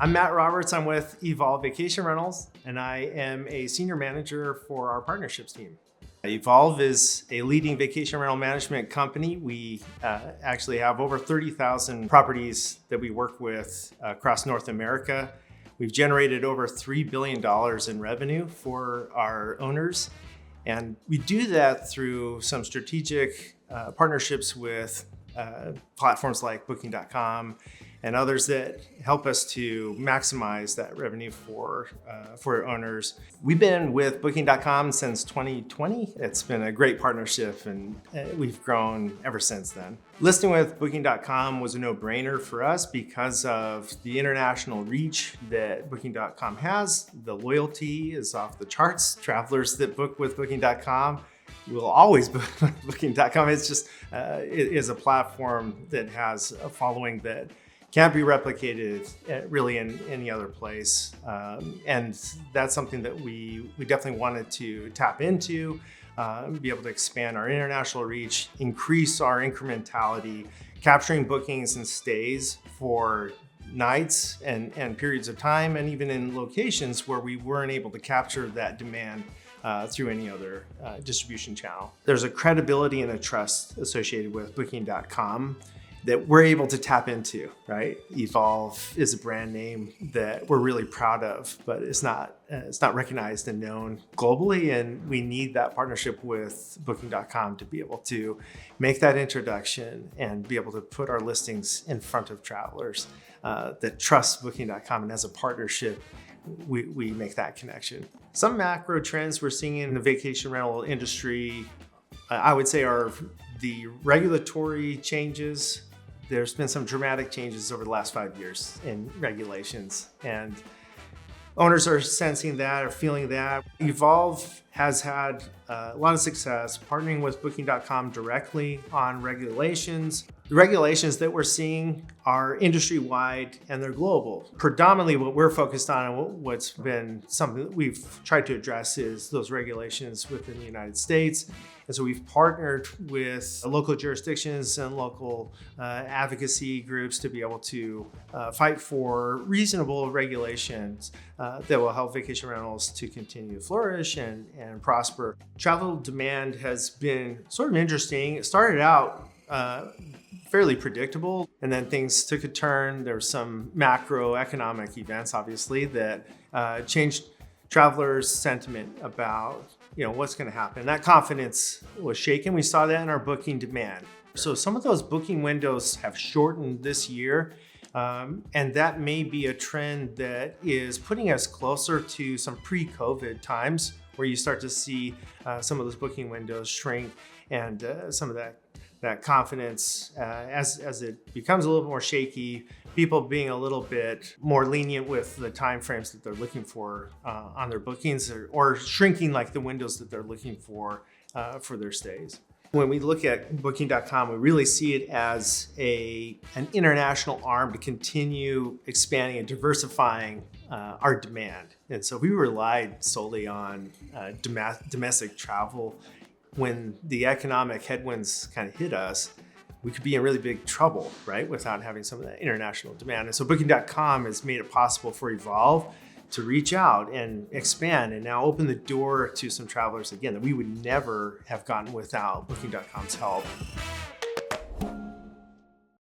I'm Matt Roberts. I'm with Evolve Vacation Rentals, and I am a senior manager for our partnerships team. Evolve is a leading vacation rental management company. We actually have over 30,000 properties that we work with across North America. We've generated over $3 billion in revenue for our owners. And we do that through some strategic partnerships with platforms like Booking.com and others that help us to maximize that revenue for owners. We've been with Booking.com since 2020. It's been a great partnership, and we've grown ever since then. Listing with Booking.com was a no-brainer for us because of the international reach that Booking.com has. The loyalty is off the charts. Travelers that book with Booking.com will always book with Booking.com. It's just, it is a platform that has a following that can't be replicated really in any other place. And that's something that we definitely wanted to tap into, be able to expand our international reach, increase our incrementality, capturing bookings and stays for nights and periods of time, and even in locations where we weren't able to capture that demand through any other distribution channel. There's a credibility and a trust associated with Booking.com that we're able to tap into, right? Evolve is a brand name that we're really proud of, but it's not recognized and known globally. And we need that partnership with Booking.com to be able to make that introduction and be able to put our listings in front of travelers that trust Booking.com. And as a partnership, we make that connection. Some macro trends we're seeing in the vacation rental industry, I would say, are the regulatory changes. There's been some dramatic changes over the last 5 years in regulations, and owners are sensing that or feeling that. Evolve has had a lot of success partnering with Booking.com directly on regulations. The regulations that we're seeing are industry-wide and they're global. Predominantly what we're focused on and what's been something that we've tried to address is those regulations within the United States. And so we've partnered with local jurisdictions and local advocacy groups to be able to fight for reasonable regulations that will help vacation rentals to continue to flourish and prosper. Travel demand has been sort of interesting. It started out fairly predictable, and then things took a turn. There were some macroeconomic events, obviously, that changed travelers' sentiment about what's going to happen. That confidence was shaken. We saw that in our booking demand. So some of those booking windows have shortened this year, and that may be a trend that is putting us closer to some pre-COVID times where you start to see some of those booking windows shrink, and some of that confidence as it becomes a little bit more shaky, people being a little bit more lenient with the timeframes that they're looking for on their bookings, or shrinking like the windows that they're looking for their stays. When we look at Booking.com, we really see it as an international arm to continue expanding and diversifying our demand. And so we relied solely on domestic travel. When the economic headwinds kind of hit us, we could be in really big trouble, right, without having some of that international demand. And so Booking.com has made it possible for Evolve to reach out and expand and now open the door to some travelers, again, that we would never have gotten without Booking.com's help.